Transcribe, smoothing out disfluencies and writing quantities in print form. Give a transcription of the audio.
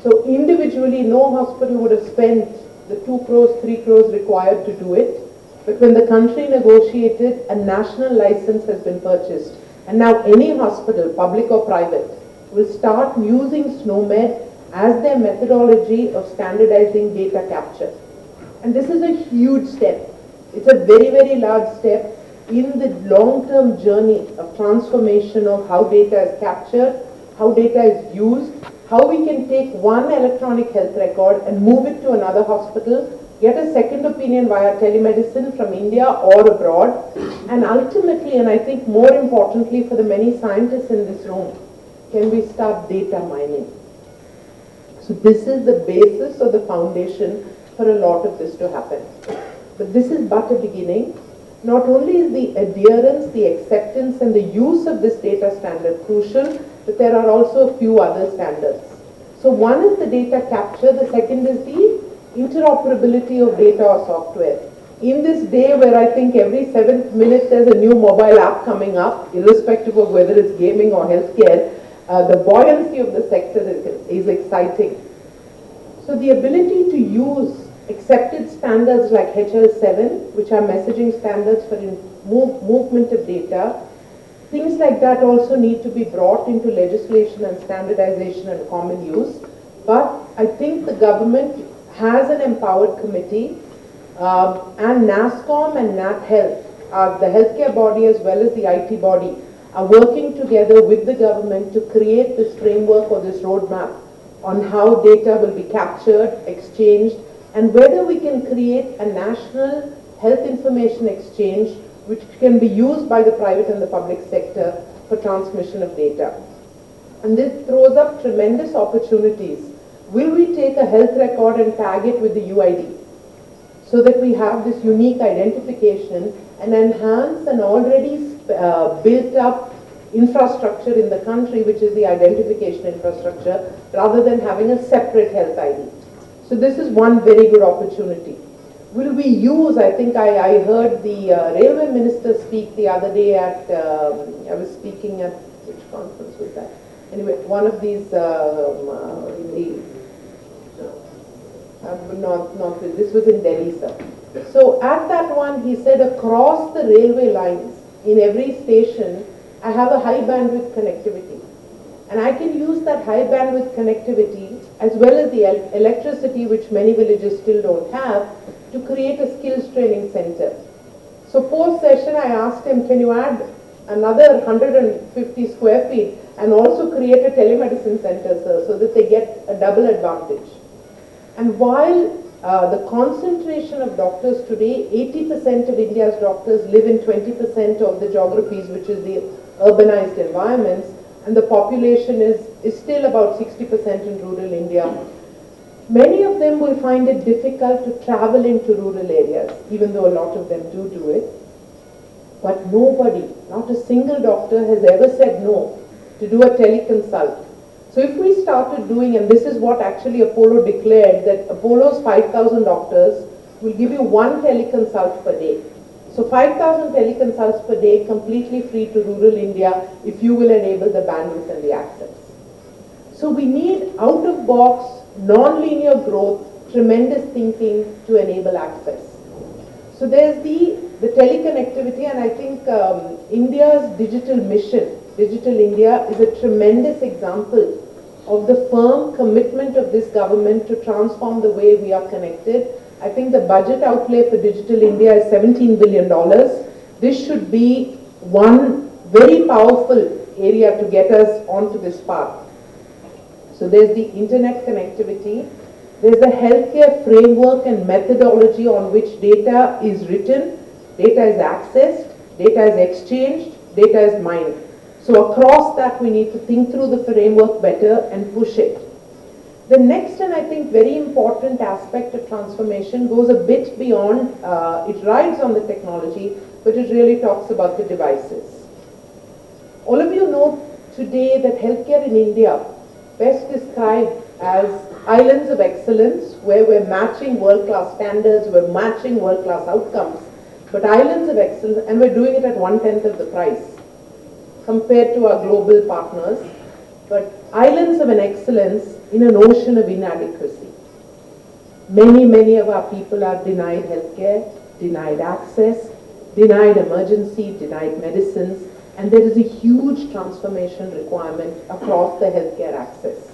So individually, no hospital would have spent the 2 crores, 3 crores required to do it. But when the country negotiated, a national license has been purchased. And now any hospital, public or private, will start using SNOMED as their methodology of standardizing data capture. And this is a huge step. It's a very, very large step in the long-term journey of transformation of how data is captured, how data is used, how we can take one electronic health record and move it to another hospital, get a second opinion via telemedicine from India or abroad, and ultimately, and I think more importantly for the many scientists in this room, can we start data mining? So this is the basis or the foundation for a lot of this to happen. But this is but a beginning. Not only is the adherence, the acceptance and the use of this data standard crucial, but there are also a few other standards. So one is the data capture, the second is the interoperability of data or software. In this day where I think every 7th minute there's a new mobile app coming up, irrespective of whether it's gaming or healthcare, the buoyancy of the sector is exciting. So the ability to use accepted standards like HL7, which are messaging standards for movement of data, things like that also need to be brought into legislation and standardization and common use. But I think the government has an empowered committee, and NASSCOM and NatHealth, the healthcare body as well as the IT body, are working together with the government to create this framework or this roadmap on how data will be captured, exchanged, and whether we can create a national health information exchange which can be used by the private and the public sector for transmission of data. And this throws up tremendous opportunities. Will we take a health record and tag it with the UID so that we have this unique identification and enhance an already built up infrastructure in the country, which is the identification infrastructure, rather than having a separate health ID. So this is one very good opportunity. Will we use, I think I heard the railway minister speak the other day at, I was speaking at, which conference was that? Anyway, one of these, this was in Delhi, sir. So at that one, he said across the railway lines, in every station, I have a high bandwidth connectivity. And I can use that high bandwidth connectivity as well as the electricity, which many villages still don't have, to create a skills training center. So post-session, I asked him, can you add another 150 square feet and also create a telemedicine center, sir, so that they get a double advantage. And while the concentration of doctors today, 80% of India's doctors live in 20% of the geographies, which is the urbanized environments, and the population is still about 60% in rural India. Many of them will find it difficult to travel into rural areas, even though a lot of them do it. But nobody, not a single doctor has ever said no to do a teleconsult. So if we started doing, and this is what actually Apollo declared, that Apollo's 5,000 doctors will give you one teleconsult per day. So 5,000 teleconsults per day, completely free to rural India, if you will enable the bandwidth and the access. So we need out-of-box, non-linear growth, tremendous thinking to enable access. So there's the teleconnectivity, and I think India's digital mission, Digital India, is a tremendous example of the firm commitment of this government to transform the way we are connected. I think the budget outlay for Digital India is $17 billion. This should be one very powerful area to get us onto this path. So there's the internet connectivity. There's the healthcare framework and methodology on which data is written, data is accessed, data is exchanged, data is mined. So across that, we need to think through the framework better and push it. The next and I think very important aspect of transformation goes a bit beyond, it rides on the technology, but it really talks about the devices. All of you know today that healthcare in India, best described as islands of excellence, where we're matching world-class standards, we're matching world-class outcomes, but islands of excellence, and we're doing it at 1/10 of the price compared to our global partners. but islands of an excellence in an ocean of inadequacy. Many of our people are denied healthcare, denied access, denied emergency, denied medicines, and there is a huge transformation requirement across the healthcare access.